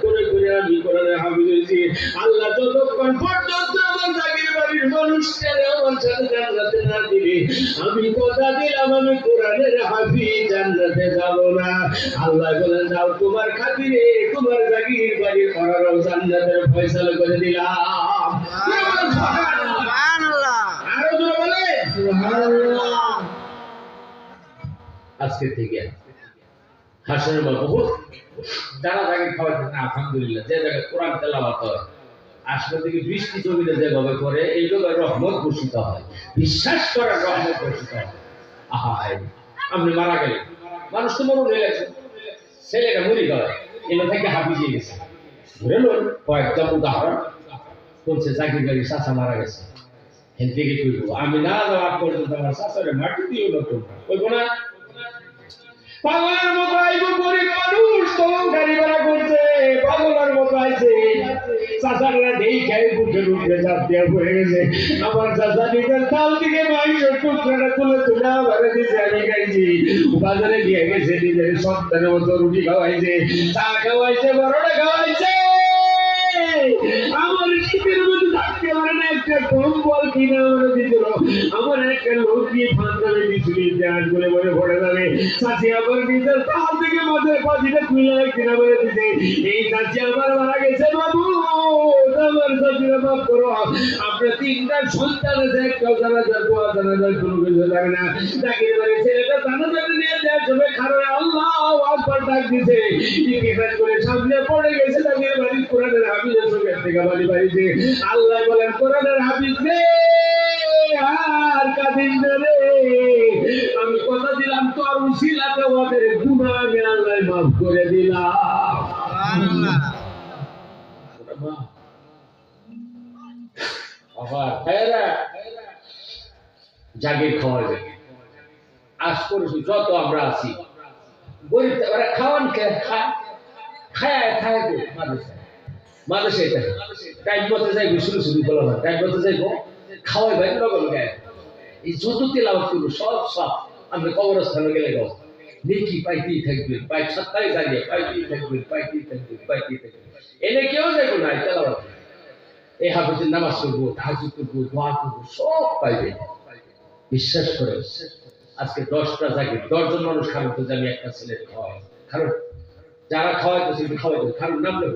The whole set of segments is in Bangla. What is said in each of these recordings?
করে করে আমি কোরআনে হাফিজ হয়েছি। আল্লাহ যতক্ষণ পর্যন্ত আমার জাগির বাড়ির মানুষকে আমার সাথে জান্নাতে না দিবে, আমি কথা দিলাম আমি কোরআনের হাফিজ জান্নাতে যাব না। আল্লাহ বলেন যাও তোমার খাতিরে তোমার জাগির বাড়ির করার জান্নাতের ফয়সালা করে দিলাম। সুবহানাল্লাহ, আরো জোরে বলেন সুবহানাল্লাহ। আজকে থেকে হাসনের বহুত যারা জাগির খাওয়াতে না, আলহামদুলিল্লাহ যে জায়গায় কোরআন তেলাওয়াত হয় আসলে থেকে বৃষ্টি জমিতে যেভাবে করে এই জায়গায় রহমত ঘোষিত হয়, বিশ্বাস করার রহমত ঘোষিত হয়। আহা আপনি মারা গেলেন, মানুষ তো মরুন হয়ে গেছে, ছেলেটা মরি গেল, এলো থেকে হাফিজিয়ে গেছে। ধরে লোন কয়েকটা উদাহরণ বলছে জাগির বাড়ির চাচা মারা গেছে, হেন থেকে কইব আমি না যাওয়ার পর্যন্ত আমার চাচারে মাটি দিও না, তোমরা কইব না। পাগলের মতো আইব গরিব মানুষ, তখন গাড়ি ভাড়া করছে, পাগলের মতো আইছে, চাচারা দেই খাই বুঝে উঠে চাপ দেওয়া হয়ে গেছে। আমার চাচা নিজের তাল থেকে মাংসের টুকরাটা তুলে তুলে আবার দিয়েছে, আমি খাইছি। বাজারে নিয়ে গেছে, নিজের সন্তানের মতো রুটি খাওয়াইছে, চা খাওয়াইছে, বড়টা খাওয়াইছে। আমার শীতের মধ্যে থাকতে পারে না, একটা কম্বল কিনে আমার দিছিল, আমার একটা লুঙ্গি পাঞ্জাবি দিছিল, দেয়ার বলে মনে পড়ে যাবে। চাচি আমার নিজের তাল থেকে মাথার পাখিটা খুলে কিনা বলে দিছে, এই চাচি আমার মারা গেছে বাবু, আমার চাচিরা মাফ করো। আপনার তিনটা সন্তান আছে, একটা জানাজা দোয়া জানাজার কোনো কিছু লাগে না, চাকরি বাড়ি ছেলেটা জানাজাটা নিয়ে দেওয়ার সময় খারাপ আল্লাহ আকবার ডাক দিছে, ইতিহাস করে সামনে পড়ে গেছে চাকরি বাড়ির কোরআনের হাফিজের সঙ্গে থেকে বাড়ি বাড়িতে। আল্লাহ বলেন কোরআনের হাফিজ রে আর কাদিন রে, আমি কথা দিলাম তোর উসিলাতে ওদের গুনাহ আমি আল্লাহ মাফ করে দিলাম। সুবহানাল্লাহ। আবার খায়রা জাগির খাওয়া যায়। আজ করেছি যত আমরা আছি গরিব, ওরা খাওয়ান খায় খায় মাদ্রাসা এটা টাইম মতো যাইব, শুরু শুরু বলা হয় টাইম মতো যাইব, খাওয়াই ভাই লগন গায়ে এই যত তেলাওয়াত করবো সব সব আমরা কবরস্থানে গেলে গাও নেকি পাইতেই থাকবে, পাই সত্তাই দাঁড়িয়ে পাইতেই থাকবে, পাইতেই থাকবে, পাইতেই থাকবে, এনে কেউ যাইব না তেলাওয়াত। এই হাফেজের নামাজ করবো, তাহাজ্জুদ করবো, দোয়া করবো, সব পাইবে। বিশ্বাস করে আজকে 10টা জায়গায় 10 জন মানুষ খারাপ তো জানি একটা ছেলে খাওয়ায়, কারণ যারা খাওয়াইতো সেগুলো খাওয়াইতো, কারণ নামলে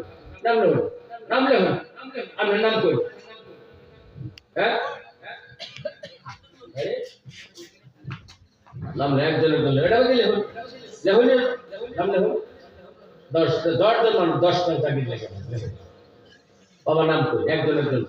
নামলে হলো নামলে হলো আমরা নাম করি, হ্যাঁ নামলে একজনের জন্য এটাও দিলে হল যে হলে নামলে হল 10 জন মানুষ 10টা জায়গায় লেগে বাবা নাম করি একজনের জন্য।